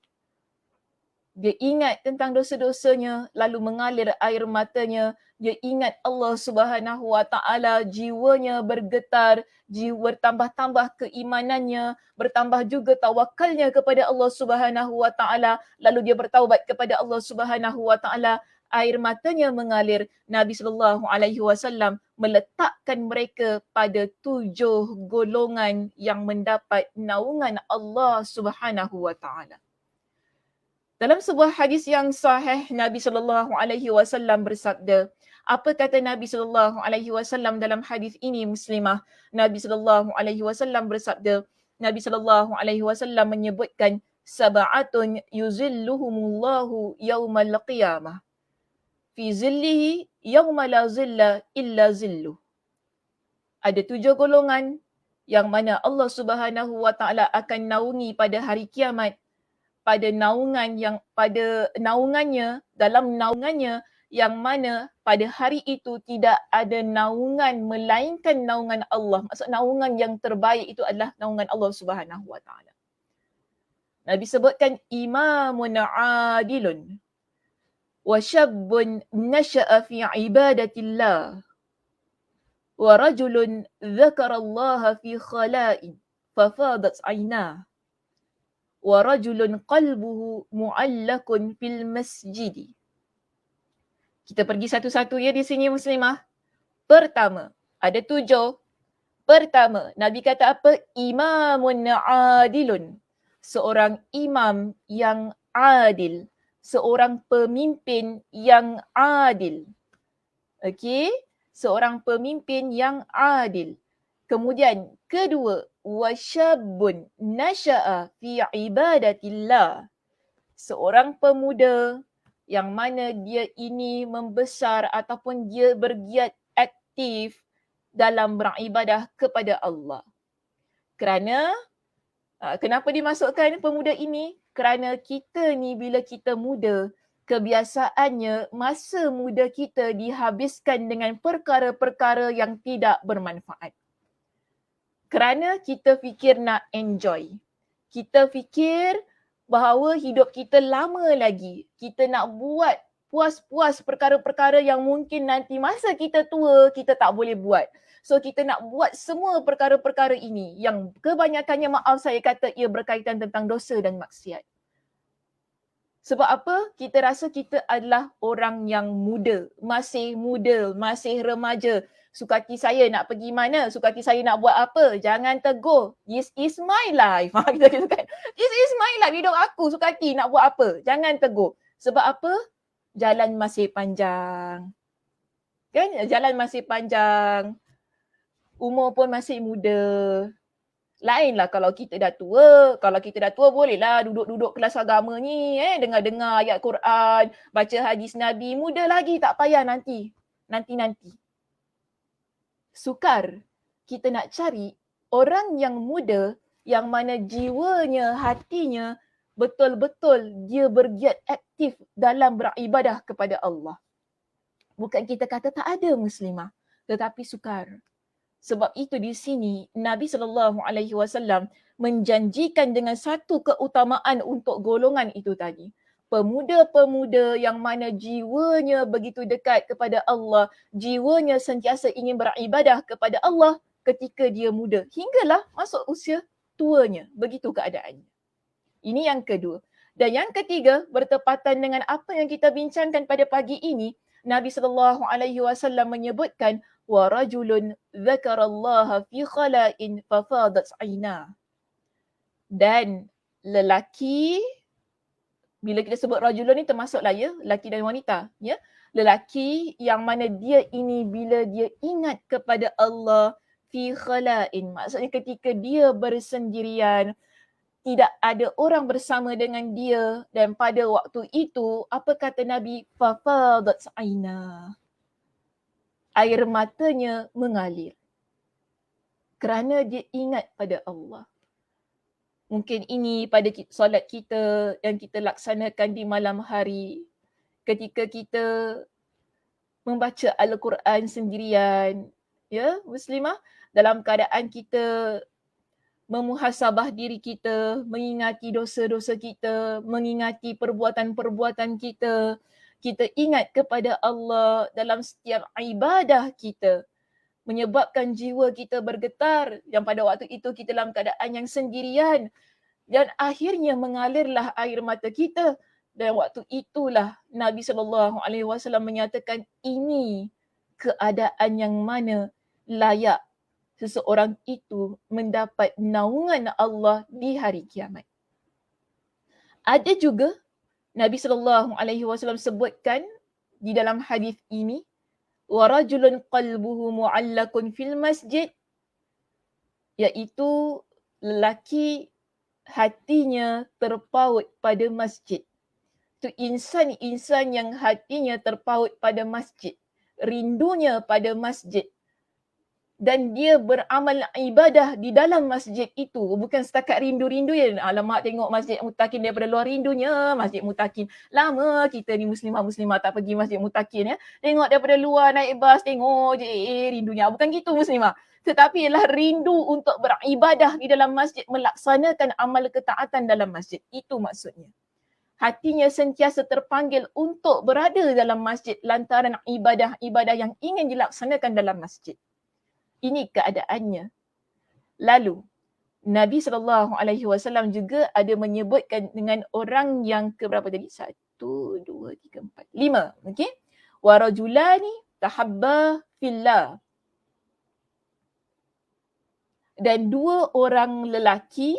Dia ingat tentang dosa-dosanya, lalu mengalir air matanya. Dia ingat Allah Subhanahu Wa Taala, jiwanya bergetar, jiwa bertambah-tambah keimanannya, bertambah juga tawakalnya kepada Allah Subhanahu Wa Taala, lalu dia bertaubat kepada Allah Subhanahu Wa Taala. Air matanya mengalir. Nabi sallallahu alaihi wasallam meletakkan mereka pada 7 golongan yang mendapat naungan Allah Subhanahu Wa Taala. Dalam sebuah hadis yang sahih, Nabi sallallahu alaihi wasallam bersabda, apa kata Nabi sallallahu alaihi wasallam dalam hadis ini, muslimah? Nabi sallallahu alaihi wasallam bersabda, Nabi sallallahu alaihi wasallam menyebutkan sab'atun yuzilluhumullahu yaumal qiyamah fi zillihi yauma la zilla illa zilluh. Ada 7 golongan yang mana Allah Subhanahu Wa Taala akan naungi pada hari kiamat, pada naungannya, dalam naungannya yang mana pada hari itu tidak ada naungan melainkan naungan Allah. Maksud naungan yang terbaik itu adalah naungan Allah Subhanahu Wa Taala. Nabi sebutkan imamun adilun wa syabbun nasha'a fi ibadatillah wa rajulun dzakarallaha fi khala'in fafadat 'ainah wa rajulun qalbuhu mu'allakun fil masjid. Kita pergi satu-satu ya di sini, muslimah. Pertama, ada 7. Pertama, Nabi kata apa? Imamun adilun. Seorang imam yang adil. Seorang pemimpin yang adil. Okey? Seorang pemimpin yang adil. Kemudian, kedua, wasyabun nasha'a fi ibadatillah. Seorang pemuda yang mana dia ini membesar ataupun dia bergiat aktif dalam beribadah kepada Allah. Kerana, kenapa dimasukkan pemuda ini? Kerana kita ni bila kita muda, kebiasaannya masa muda kita dihabiskan dengan perkara-perkara yang tidak bermanfaat. Kerana kita fikir nak enjoy. Kita fikir bahawa hidup kita lama lagi. Kita nak buat puas-puas perkara-perkara yang mungkin nanti masa kita tua, kita tak boleh buat. So kita nak buat semua perkara-perkara ini yang kebanyakannya, maaf saya kata, ia berkaitan tentang dosa dan maksiat. Sebab apa? Kita rasa kita adalah orang yang muda, masih remaja. Sukati saya nak pergi mana? Sukati saya nak buat apa? Jangan tegur. This is my life. Kita kan? This is my life. Hidup aku, sukati nak buat apa? Jangan tegur. Sebab apa? Jalan masih panjang. Kan? Jalan masih panjang. Umur pun masih muda. Lainlah kalau kita dah tua. Kalau kita dah tua bolehlah duduk-duduk kelas agama ni. Dengar-dengar ayat Quran. Baca hadis Nabi. Muda lagi, tak payah nanti. Nanti. Sukar kita nak cari orang yang muda yang mana jiwanya, hatinya betul-betul dia bergiat aktif dalam beribadah kepada Allah. Bukan kita kata tak ada muslimah, tetapi sukar. Sebab itu di sini Nabi SAW menjanjikan dengan satu keutamaan untuk golongan itu tadi. Pemuda-pemuda yang mana jiwanya begitu dekat kepada Allah, jiwanya sentiasa ingin beribadah kepada Allah ketika dia muda, hinggalah masuk usia tuanya. Begitu keadaannya. Ini yang kedua. Dan yang ketiga, bertepatan dengan apa yang kita bincangkan pada pagi ini, Nabi SAW menyebutkan wa rajulun dzakarallaha fi khala'in fafadat 'ainah. Dan lelaki, bila kita sebut rajulun ni termasuklah ya, lelaki dan wanita, ya. Lelaki yang mana dia ini bila dia ingat kepada Allah fi khala'in. Maksudnya ketika dia bersendirian, tidak ada orang bersama dengan dia, dan pada waktu itu apa kata Nabi? Fafadat aina. Air matanya mengalir kerana dia ingat pada Allah. Mungkin ini pada solat kita yang kita laksanakan di malam hari, ketika kita membaca Al-Quran sendirian, ya muslimah, dalam keadaan kita memuhasabah diri kita, mengingati dosa-dosa kita, mengingati perbuatan-perbuatan kita, kita ingat kepada Allah dalam setiap ibadah kita, menyebabkan jiwa kita bergetar, yang pada waktu itu kita dalam keadaan yang sendirian, dan akhirnya mengalirlah air mata kita. Dan waktu itulah Nabi SAW menyatakan ini keadaan yang mana layak seseorang itu mendapat naungan Allah di hari kiamat. Ada juga Nabi SAW sebutkan di dalam hadis ini, warajulun qalbuhu mu'allakun fil masjid, iaitu lelaki hatinya terpaut pada masjid. Itu insan-insan yang hatinya terpaut pada masjid, rindunya pada masjid, dan dia beramal ibadah di dalam masjid itu. Bukan setakat rindu-rindu je. Alamak, tengok masjid Mutakin daripada luar, rindunya masjid Mutakin. Lama kita ni muslimah-muslimah tak pergi masjid Mutakin, ya. Tengok daripada luar, naik bas, tengok je rindunya. Bukan gitu muslimah. Tetapi ialah rindu untuk beribadah di dalam masjid, melaksanakan amal ketaatan dalam masjid. Itu maksudnya. Hatinya sentiasa terpanggil untuk berada dalam masjid lantaran ibadah-ibadah yang ingin dilaksanakan dalam masjid. Ini keadaannya. Lalu Nabi SAW juga ada menyebutkan dengan orang yang keberapa tadi? 1, 2, 3, 4, 5. Okay? Warajulani tahabba fillah. Dan 2 orang lelaki,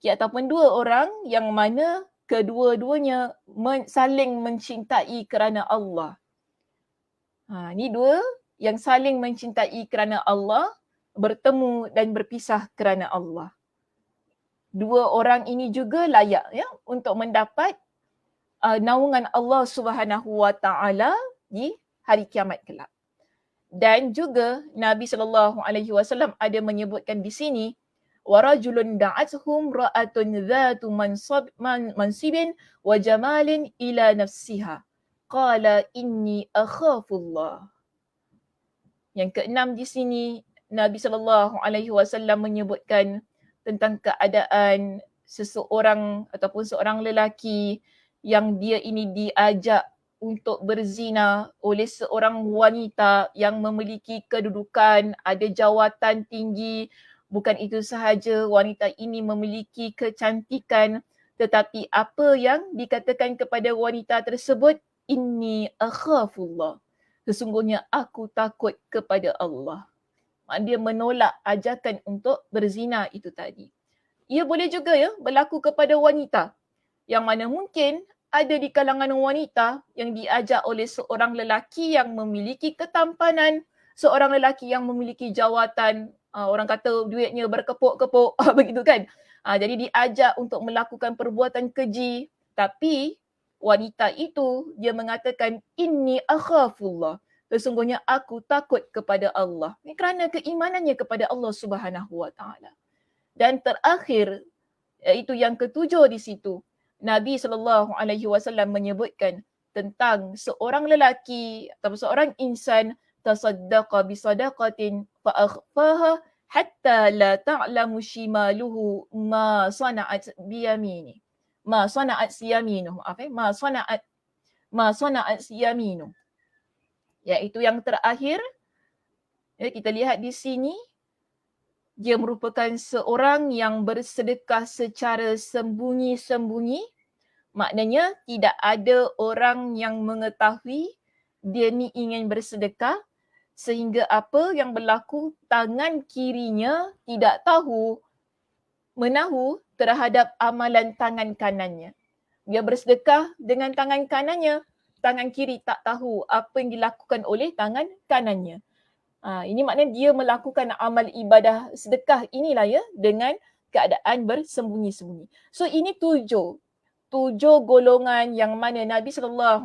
ataupun 2 orang yang mana kedua-duanya saling mencintai kerana Allah. Ni 2 yang saling mencintai kerana Allah, bertemu dan berpisah kerana Allah. 2 orang ini juga layak, ya, untuk mendapat naungan Allah Subhanahu Wa Taala di hari kiamat kelak. Dan juga Nabi SAW ada menyebutkan di sini, warajulun da'athum ra'atun dhatu mansibin wa jamalin ila nafsiha qala inni akhafullah. Yang keenam di sini, Nabi SAW menyebutkan tentang keadaan seseorang ataupun seorang lelaki yang dia ini diajak untuk berzina oleh seorang wanita yang memiliki kedudukan, ada jawatan tinggi. Bukan itu sahaja, wanita ini memiliki kecantikan, tetapi apa yang dikatakan kepada wanita tersebut? Inni akhafullah. Sesungguhnya aku takut kepada Allah. Dia menolak ajakan untuk berzina itu tadi. Ia boleh juga, ya, berlaku kepada wanita yang mana mungkin ada di kalangan wanita yang diajak oleh seorang lelaki yang memiliki ketampanan, seorang lelaki yang memiliki jawatan, orang kata duitnya berkepuk-kepuk, begitu kan. Jadi diajak untuk melakukan perbuatan keji, tapi wanita itu dia mengatakan inni akhafullah. Sesungguhnya aku takut kepada Allah. Ini kerana keimanannya kepada Allah Subhanahu Wa Taala. Dan terakhir, iaitu yang ketujuh di situ, Nabi SAW menyebutkan tentang seorang lelaki atau seorang insan tasaddaqa bisadaqatin fa'akhfaha hatta la ta'lamu shimaluhu ma sana'at biyamini. Ma sana'at siyaminuh. Ma sana'at siyaminuh. Iaitu yang terakhir, ya, kita lihat di sini, dia merupakan seorang yang bersedekah secara sembunyi-sembunyi. Maknanya tidak ada orang yang mengetahui dia ni ingin bersedekah, sehingga apa yang berlaku, tangan kirinya tidak menahu terhadap amalan tangan kanannya. Dia bersedekah dengan tangan kanannya, tangan kiri tak tahu apa yang dilakukan oleh tangan kanannya. Ini maknanya dia melakukan amal ibadah sedekah inilah ya dengan keadaan bersembunyi-sembunyi. So ini tujuh golongan yang mana Nabi SAW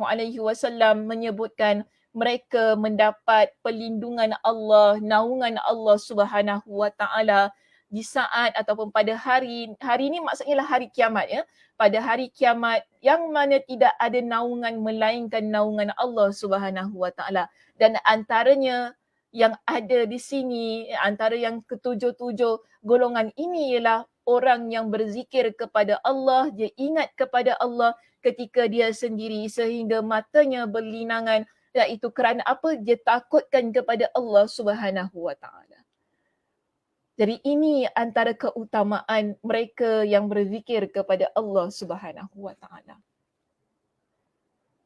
menyebutkan mereka mendapat perlindungan Allah, naungan Allah Subhanahu Wa Taala di saat ataupun pada hari ini maksudnya lah hari kiamat ya. Pada hari kiamat yang mana tidak ada naungan melainkan naungan Allah Subhanahu Wa Taala. Dan antaranya yang ada di sini, antara yang ketujuh-tujuh golongan ini ialah orang yang berzikir kepada Allah, dia ingat kepada Allah ketika dia sendiri sehingga matanya berlinangan, iaitu kerana apa? Dia takutkan kepada Allah Subhanahu Wa Taala. Jadi ini antara keutamaan mereka yang berzikir kepada Allah Subhanahu Wa Taala.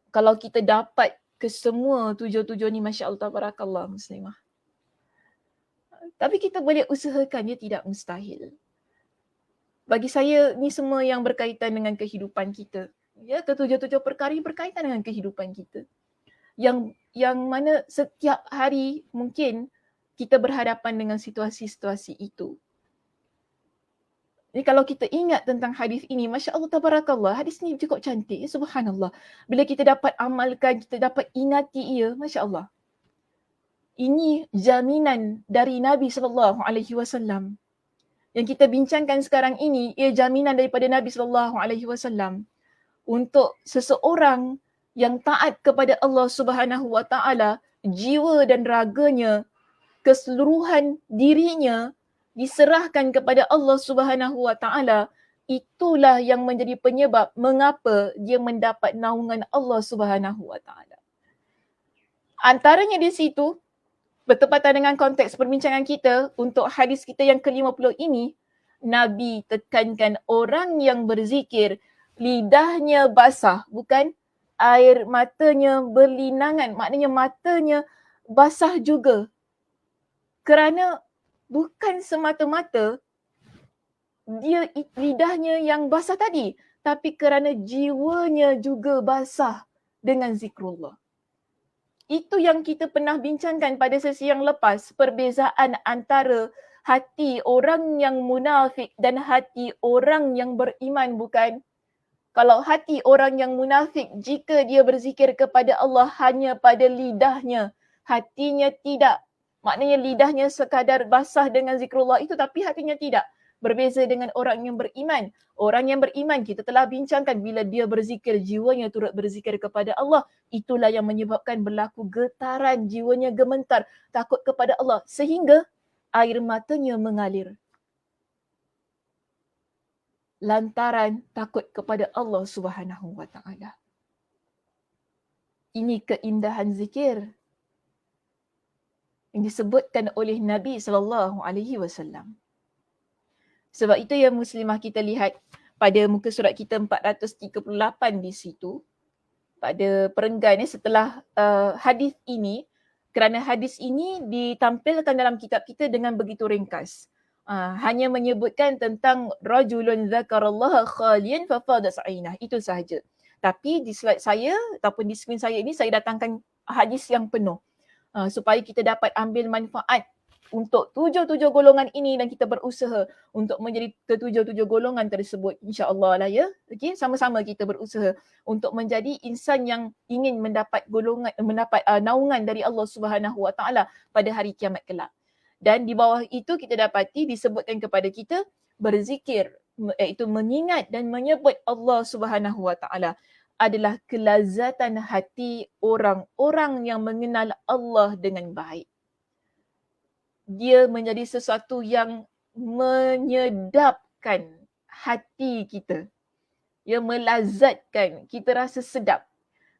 Kalau kita dapat kesemua tujuh-tujuh ni, masya-Allah tabarakallah muslimah. Tapi kita boleh usahakan, dia tidak mustahil. Bagi saya ni semua yang berkaitan dengan kehidupan kita. Ya, ketujuh-tujuh perkara yang berkaitan dengan kehidupan kita. Yang mana setiap hari mungkin kita berhadapan dengan situasi-situasi itu. Jadi kalau kita ingat tentang hadis ini, Masya Allah tabarakallah, hadis ini cukup cantik, ya, subhanallah. Bila kita dapat amalkan, kita dapat ingati ia, Masya Allah. Ini jaminan dari Nabi SAW. Yang kita bincangkan sekarang ini, ia jaminan daripada Nabi SAW untuk seseorang yang taat kepada Allah Subhanahu Wa Taala, jiwa dan raganya, keseluruhan dirinya diserahkan kepada Allah Subhanahu Wa Taala. Itulah yang menjadi penyebab mengapa dia mendapat naungan Allah Subhanahu Wa Taala. Antaranya di situ, bertepatan dengan konteks perbincangan kita untuk hadis kita yang ke-50 ini, Nabi tekankan orang yang berzikir, lidahnya basah, bukan air matanya berlinangan, maknanya matanya basah juga. Kerana bukan semata-mata dia lidahnya yang basah tadi, tapi kerana jiwanya juga basah dengan zikrullah. Itu yang kita pernah bincangkan pada sesi yang lepas, perbezaan antara hati orang yang munafik dan hati orang yang beriman, bukan? Kalau hati orang yang munafik, jika dia berzikir kepada Allah hanya pada lidahnya, hatinya tidak. Maknanya lidahnya sekadar basah dengan zikrullah itu tapi hatinya tidak. Berbeza dengan orang yang beriman. Orang yang beriman kita telah bincangkan bila dia berzikir, jiwanya turut berzikir kepada Allah. Itulah yang menyebabkan berlaku getaran, jiwanya gemetar, takut kepada Allah sehingga air matanya mengalir. Lantaran takut kepada Allah Subhanahu Wa Taala. Ini keindahan zikir yang disebutkan oleh Nabi SAW. Sebab itu ya muslimah, kita lihat pada muka surat kita 438 di situ, pada perenggan setelah hadis ini, kerana hadis ini ditampilkan dalam kitab kita dengan begitu ringkas. Hanya menyebutkan tentang rajulun zakarallaha khalian fafadat ainah, itu sahaja. Tapi di slide saya ataupun di skrin saya ini saya datangkan hadis yang penuh supaya kita dapat ambil manfaat untuk tujuh-tujuh golongan ini dan kita berusaha untuk menjadi ketujuh-tujuh golongan tersebut, insya-Allah lah ya. Okey, sama-sama kita berusaha untuk menjadi insan yang ingin mendapat naungan dari Allah Subhanahu Wa Taala pada hari kiamat kelak. Dan di bawah itu kita dapati disebutkan kepada kita berzikir, iaitu mengingat dan menyebut Allah Subhanahu Wa Taala adalah kelazatan hati orang-orang yang mengenal Allah dengan baik. Dia menjadi sesuatu yang menyedapkan hati kita. Ia melazatkan, kita rasa sedap.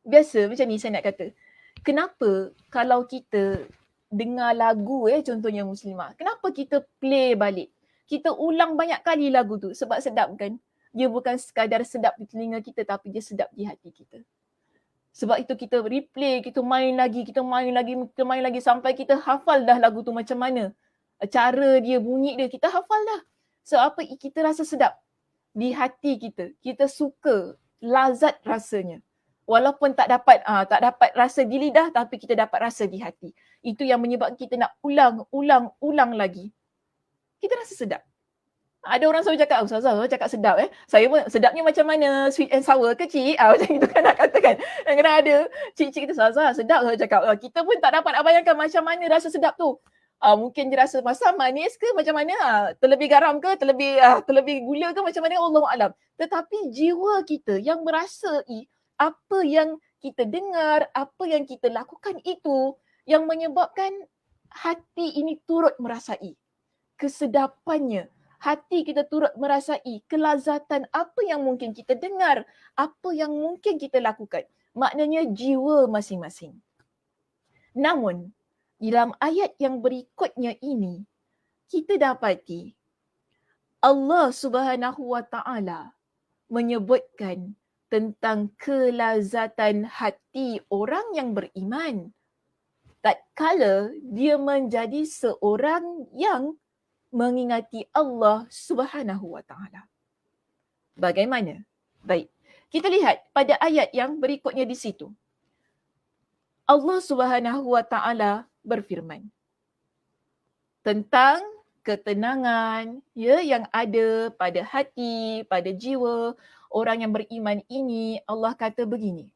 Biasa macam ni saya nak kata. Kenapa kalau kita dengar lagu contohnya muslimah, kenapa kita play balik? Kita ulang banyak kali lagu tu sebab sedap kan? Dia bukan sekadar sedap di telinga kita tapi dia sedap di hati kita. Sebab itu kita replay, kita main lagi sampai kita hafal dah lagu tu macam mana. Cara dia, bunyi dia, kita hafal dah. So apa? Kita rasa sedap di hati kita. Kita suka, lazat rasanya. Walaupun tak dapat rasa di lidah, tapi kita dapat rasa di hati. Itu yang menyebabkan kita nak ulang lagi. Kita rasa sedap. Ada orang selalu cakap, Ustazah cakap sedap Saya pun, sedapnya macam mana? Sweet and sour ke cik? Macam itu kan nak katakan. Kadang-kadang ada cik-cik kita, Ustazah sedap saya cakap. Kita pun tak dapat nak bayangkan macam mana rasa sedap tu. Mungkin dia rasa masam, manis ke macam mana? Terlebih garam ke? Terlebih gula ke macam mana? Allahu'alam. Tetapi jiwa kita yang merasai apa yang kita dengar, apa yang kita lakukan itu yang menyebabkan hati ini turut merasai kesedapannya. Hati kita turut merasai kelazatan apa yang mungkin kita dengar, apa yang mungkin kita lakukan. Maknanya jiwa masing-masing. Namun, dalam ayat yang berikutnya ini, kita dapati Allah Subhanahu Wa Taala menyebutkan tentang kelazatan hati orang yang beriman. Tatkala dia menjadi seorang yang mengingati Allah Subhanahu Wa Taala. Bagaimana? Baik. Kita lihat pada ayat yang berikutnya di situ. Allah Subhanahu Wa Taala berfirman tentang ketenangan yang ada pada hati, pada jiwa orang yang beriman ini. Allah kata begini.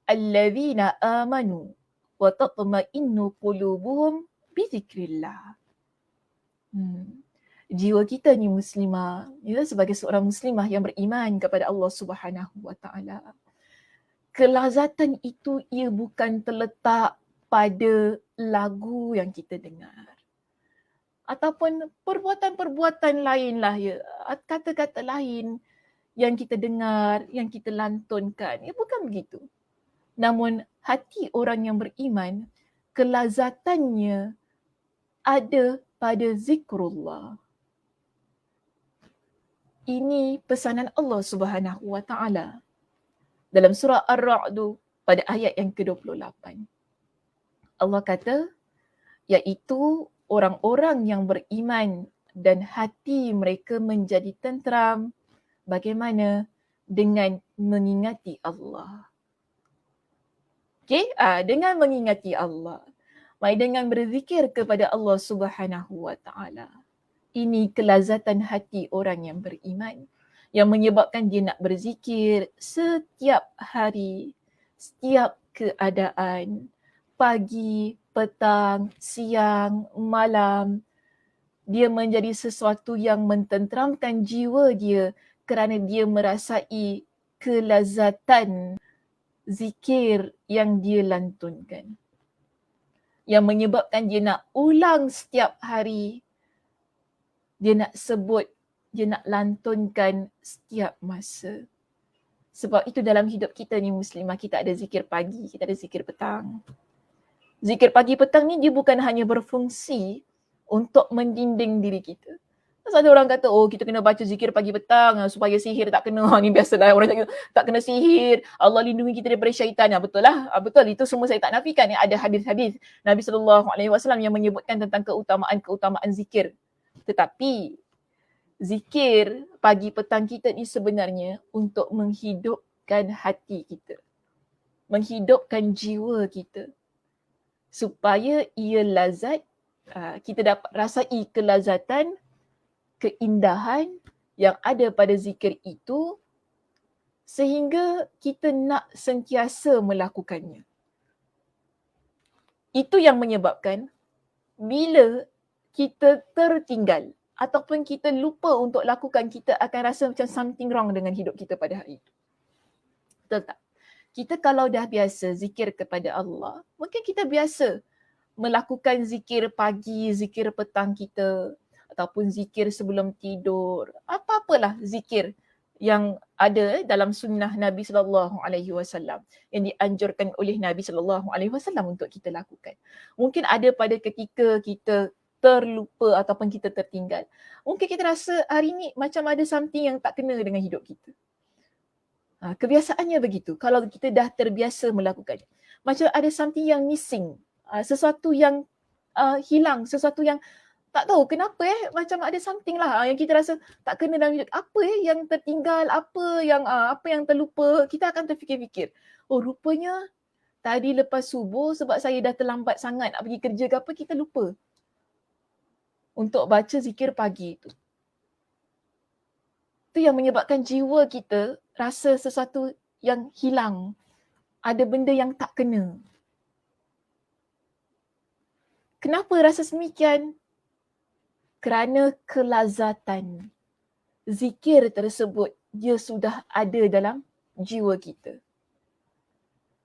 Allazina amanu wa tatma'innu qulubuhum bi dzikrillah. Jiwa kita ni muslimah, sebagai seorang muslimah yang beriman kepada Allah Subhanahu Wa Taala. Kelazatan itu ia bukan terletak pada lagu yang kita dengar ataupun perbuatan-perbuatan lainlah kata-kata lain yang kita dengar, yang kita lantunkan. Bukan begitu. Namun hati orang yang beriman, kelazatannya ada pada zikrullah. Ini pesanan Allah Subhanahu Wa Taala dalam surah Ar-Ra'd pada ayat yang ke-28. Allah kata, iaitu orang-orang yang beriman dan hati mereka menjadi tenteram. Bagaimana? Dengan mengingati Allah. Dengan mengingati Allah. Dengan berzikir kepada Allah Subhanahu Wa Taala. Ini kelazatan hati orang yang beriman yang menyebabkan dia nak berzikir setiap hari, setiap keadaan, pagi, petang, siang, malam. Dia menjadi sesuatu yang mententeramkan jiwa dia kerana dia merasai kelazatan zikir yang dia lantunkan. Yang menyebabkan dia nak ulang setiap hari. Dia nak sebut, dia nak lantunkan setiap masa. Sebab itu dalam hidup kita ni muslimah, kita ada zikir pagi, kita ada zikir petang. Zikir pagi petang ni dia bukan hanya berfungsi untuk mendinding diri kita. Terus ada orang kata, kita kena baca zikir pagi petang supaya sihir tak kena. Ni biasalah orang cakap, tak kena sihir. Allah lindungi kita daripada syaitan. Betul lah. Betul, itu semua saya tak nafikan. Ada hadis-hadis Nabi SAW yang menyebutkan tentang keutamaan zikir. Tetapi zikir pagi petang kita ni sebenarnya untuk menghidupkan hati kita. Menghidupkan jiwa kita. Supaya ia lazat, kita dapat rasai kelazatan, keindahan yang ada pada zikir itu sehingga kita nak sentiasa melakukannya. Itu yang menyebabkan bila kita tertinggal ataupun kita lupa untuk lakukan, kita akan rasa macam something wrong dengan hidup kita pada hari itu. Betul tak? Kita kalau dah biasa zikir kepada Allah, mungkin kita biasa melakukan zikir pagi, zikir petang kita ataupun zikir sebelum tidur. Apa-apalah zikir yang ada dalam sunnah Nabi SAW yang dianjurkan oleh Nabi SAW untuk kita lakukan. Mungkin ada pada ketika kita terlupa ataupun kita tertinggal. Mungkin kita rasa hari ni macam ada something yang tak kena dengan hidup kita. Kebiasaannya begitu. Kalau kita dah terbiasa melakukannya. Macam ada something yang missing. Sesuatu yang hilang. Sesuatu yang Tak tahu kenapa macam ada something lah yang kita rasa tak kena dalam hidup. Apa yang tertinggal, apa yang terlupa, kita akan terfikir-fikir. Oh rupanya tadi lepas subuh sebab saya dah terlambat sangat nak pergi kerja ke apa, kita lupa untuk baca zikir pagi itu. Itu yang menyebabkan jiwa kita rasa sesuatu yang hilang. Ada benda yang tak kena. Kenapa rasa semikian? Kerana kelazatan. Zikir tersebut dia sudah ada dalam jiwa kita.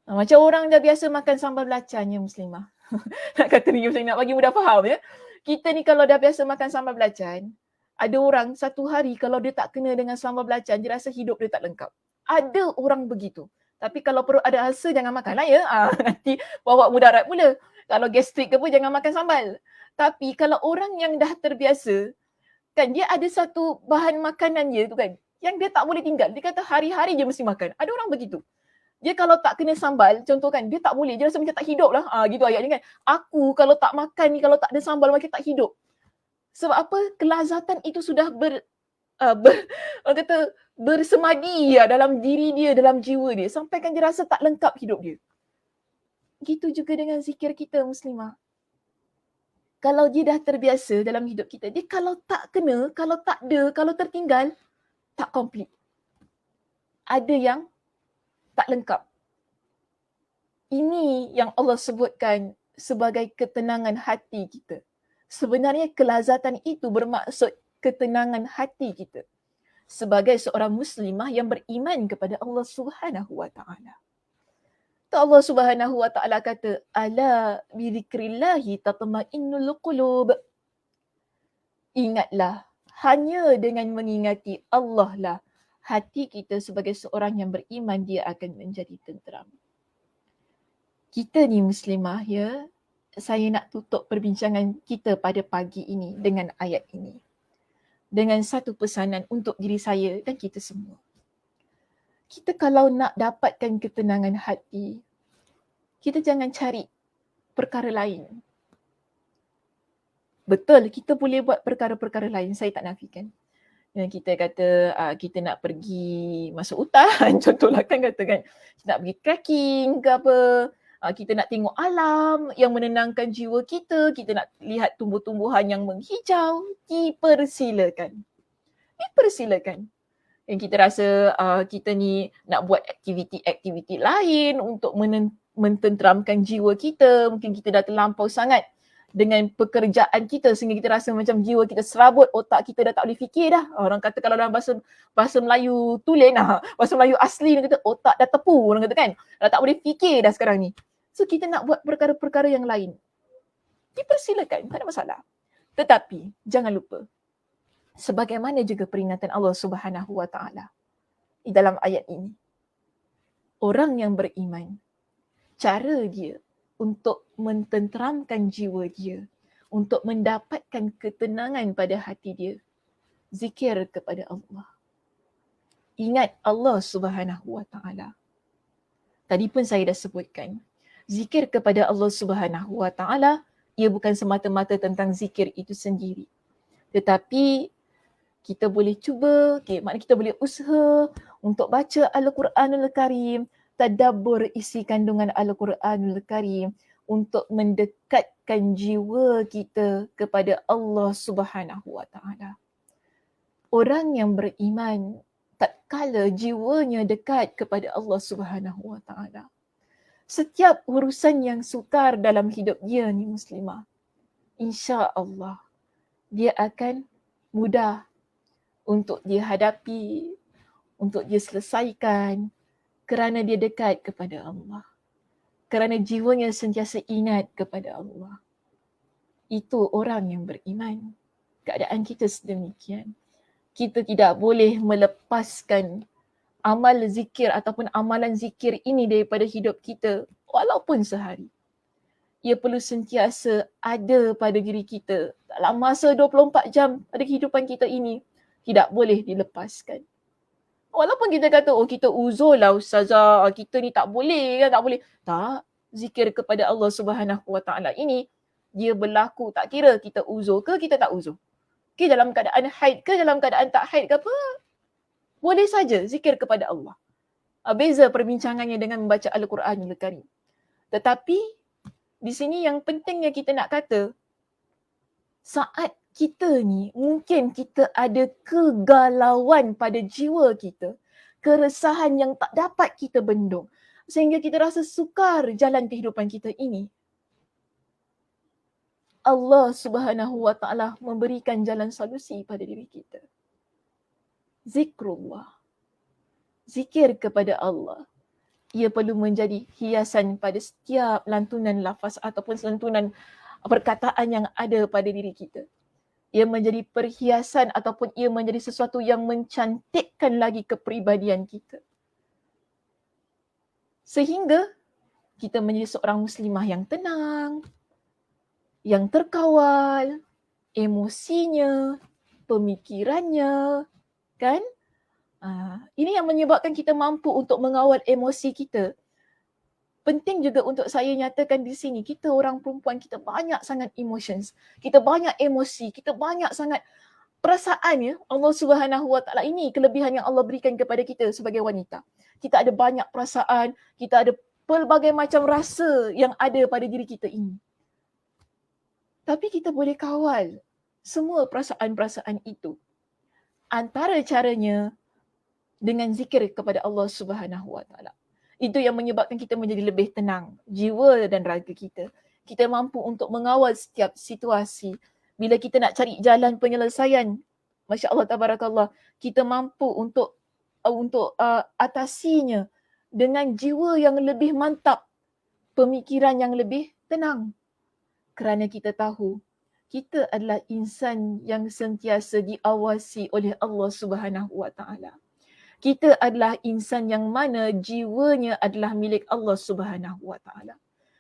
Macam orang dah biasa makan sambal belacannya Muslimah. Nak kata ni nak bagi mudah faham ya. Kita ni kalau dah biasa makan sambal belacan, ada orang satu hari kalau dia tak kena dengan sambal belacan, dia rasa hidup dia tak lengkap. Ada orang begitu. Tapi kalau perut ada ulcer jangan makan lah ya. Nanti bawa mudarat pula. Kalau gastrik ke pun jangan makan sambal. Tapi kalau orang yang dah terbiasa, kan dia ada satu bahan makanan dia tu kan, yang dia tak boleh tinggal. Dia kata hari-hari je mesti makan. Ada orang begitu. Dia kalau tak kena sambal, contoh kan, dia tak boleh. Dia rasa macam tak hidup lah. Gitu ayatnya kan. Aku kalau tak makan ni, kalau tak ada sambal, macam tak hidup. Sebab apa? Kelazatan itu sudah orang kata bersemadi dalam diri dia, dalam jiwa dia. Sampai kan dia rasa tak lengkap hidup dia. Gitu juga dengan zikir kita Muslimah. Kalau dia dah terbiasa dalam hidup kita, dia kalau tak kena, kalau tak ada, kalau tertinggal, tak komplit. Ada yang tak lengkap. Ini yang Allah sebutkan sebagai ketenangan hati kita. Sebenarnya kelazatan itu bermaksud ketenangan hati kita sebagai seorang muslimah yang beriman kepada Allah Subhanahu wa taala. Allah Subhanahu wa taala kata, ala bi dzikrillahi tatma'innul qulub. Ingatlah, hanya dengan mengingati Allah lah hati kita sebagai seorang yang beriman dia akan menjadi tenteram. Kita ni muslimah ya, saya nak tutup perbincangan kita pada pagi ini dengan ayat ini. Dengan satu pesanan untuk diri saya dan kita semua. Kita kalau nak dapatkan ketenangan hati, kita jangan cari perkara lain. Betul, kita boleh buat perkara-perkara lain, saya tak nafikan. Kita kata kita nak pergi masuk hutan, contohlah kan kata kan, kita nak pergi trekking ke apa, kita nak tengok alam yang menenangkan jiwa kita nak lihat tumbuh-tumbuhan yang menghijau, dipersilakan. Yang kita rasa kita ni nak buat aktiviti-aktiviti lain untuk mententeramkan jiwa kita, mungkin kita dah terlampau sangat dengan pekerjaan kita sehingga kita rasa macam jiwa kita serabut, otak kita dah tak boleh fikir dah. Orang kata kalau dalam bahasa Melayu tulen bahasa Melayu asli dia kata otak dah tepu, orang kata kan. Dah tak boleh fikir dah sekarang ni. So kita nak buat perkara-perkara yang lain. Dipersilakan, tak ada masalah. Tetapi jangan lupa, sebagaimana juga peringatan Allah Subhanahu wa taala di dalam ayat ini. Orang yang beriman, cara dia untuk mententeramkan jiwa dia, untuk mendapatkan ketenangan pada hati dia, zikir kepada Allah. Ingat Allah Subhanahu wa taala. Tadi pun saya dah sebutkan, zikir kepada Allah Subhanahu wa taala ia bukan semata-mata tentang zikir itu sendiri. Tetapi kita boleh cuba, maknanya kita boleh usaha untuk baca Al-Quranul Karim, tadabbur isi kandungan Al-Quranul Karim untuk mendekatkan jiwa kita kepada Allah Subhanahu wa taala. Orang yang beriman tatkala jiwanya dekat kepada Allah Subhanahu wa taala, setiap urusan yang sukar dalam hidup dia ni muslimah, insya-Allah dia akan mudah untuk dia hadapi, untuk dia selesaikan kerana dia dekat kepada Allah. Kerana jiwanya sentiasa ingat kepada Allah. Itu orang yang beriman. Keadaan kita sedemikian. Kita tidak boleh melepaskan amal zikir ataupun amalan zikir ini daripada hidup kita walaupun sehari. Ia perlu sentiasa ada pada diri kita dalam masa 24 jam pada kehidupan kita ini. Tidak boleh dilepaskan. Walaupun kita kata, kita uzur lah ustazah, kita ni tak boleh kan, tak boleh. Tak, zikir kepada Allah Subhanahu wa taala ini dia berlaku, tak kira kita uzur ke kita tak uzur. Okay, dalam keadaan haid ke dalam keadaan tak haid ke apa, boleh saja zikir kepada Allah. Beza perbincangannya dengan membaca Al-Quranul Karim. Tetapi di sini yang pentingnya kita nak kata, saat kita ni mungkin kita ada kegalauan pada jiwa kita, keresahan yang tak dapat kita bendung, sehingga kita rasa sukar jalan kehidupan kita ini. Allah Subhanahu wa Ta'ala memberikan jalan solusi pada diri kita. Zikrullah. Zikir kepada Allah. Ia perlu menjadi hiasan pada setiap lantunan lafaz ataupun lantunan perkataan yang ada pada diri kita. Ia menjadi perhiasan ataupun ia menjadi sesuatu yang mencantikkan lagi kepribadian kita. Sehingga kita menjadi seorang muslimah yang tenang, yang terkawal, emosinya, pemikirannya, kan? Ini yang menyebabkan kita mampu untuk mengawal emosi kita. Penting juga untuk saya nyatakan di sini, kita orang perempuan, kita banyak sangat emotions, kita banyak emosi, kita banyak sangat perasaan ya. Allah Subhanahu wa Ta'ala, ini kelebihan yang Allah berikan kepada kita sebagai wanita. Kita ada banyak perasaan, kita ada pelbagai macam rasa yang ada pada diri kita ini. Tapi kita boleh kawal semua perasaan-perasaan itu. Antara caranya dengan zikir kepada Allah Subhanahu wa Ta'ala. Itu yang menyebabkan kita menjadi lebih tenang, jiwa dan raga kita. Kita mampu untuk mengawal setiap situasi. Bila kita nak cari jalan penyelesaian, Masya Allah, Tabarakallah, kita mampu untuk atasinya dengan jiwa yang lebih mantap, pemikiran yang lebih tenang. Kerana kita tahu, kita adalah insan yang sentiasa diawasi oleh Allah Subhanahu wa Ta'ala. Kita adalah insan yang mana jiwanya adalah milik Allah Subhanahu wa Ta'ala.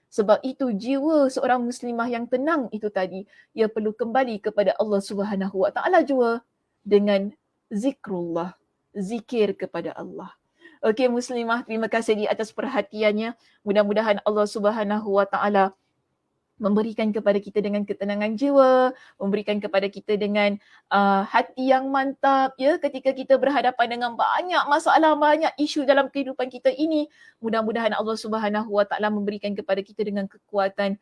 Sebab itu jiwa seorang muslimah yang tenang itu tadi, ia perlu kembali kepada Allah Subhanahu wa Ta'ala juga dengan zikrullah, zikir kepada Allah. Okey muslimah, terima kasih di atas perhatiannya. Mudah-mudahan Allah Subhanahu wa Ta'ala memberikan kepada kita dengan ketenangan jiwa, memberikan kepada kita dengan hati yang mantap ya, ketika kita berhadapan dengan banyak masalah, banyak isu dalam kehidupan kita ini. Mudah-mudahan Allah Subhanahu wa Ta'ala memberikan kepada kita dengan kekuatan,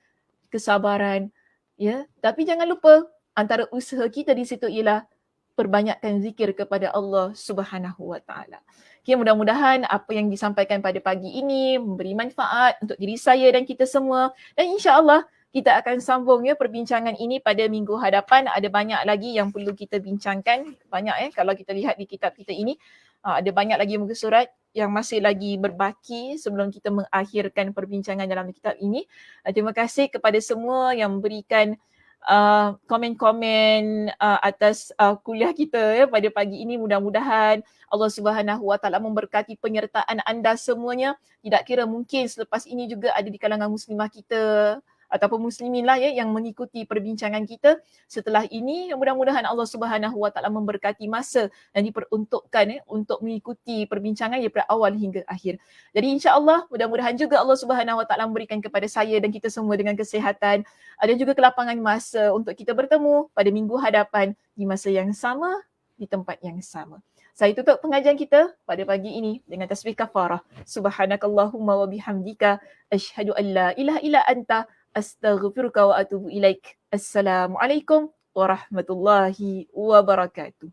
kesabaran ya. Tapi jangan lupa, antara usaha kita di situ ialah perbanyakkan zikir kepada Allah Subhanahu wa Ta'ala. Okay, mudah-mudahan apa yang disampaikan pada pagi ini memberi manfaat untuk diri saya dan kita semua, dan insya-Allah kita akan sambung ya perbincangan ini pada minggu hadapan. Ada banyak lagi yang perlu kita bincangkan. Banyak kalau kita lihat di kitab kita ini. Ada banyak lagi muka surat yang masih lagi berbaki sebelum kita mengakhirkan perbincangan dalam kitab ini. Terima kasih kepada semua yang memberikan komen-komen atas kuliah kita ya pada pagi ini. Mudah-mudahan Allah Subhanahu wa Ta'ala memberkati penyertaan anda semuanya. Tidak kira mungkin selepas ini juga ada di kalangan muslimah kita ataupun muslimin lah ya yang mengikuti perbincangan kita setelah ini. Mudah-mudahan Allah Subhanahu wa Ta'ala memberkati masa yang diperuntukkan untuk mengikuti perbincangan daripada awal hingga akhir. Jadi insya-Allah mudah-mudahan juga Allah Subhanahu wa Ta'ala memberikan kepada saya dan kita semua dengan kesihatan dan juga kelapangan masa untuk kita bertemu pada minggu hadapan di masa yang sama, di tempat yang sama. Saya tutup pengajian kita pada pagi ini dengan tasbih kafarah. Subhanakallahumma wa bihamdika asyhadu an la ilaha illa anta astaghfiruka wa atubu ilaik. Assalamualaikum warahmatullahi wabarakatuh.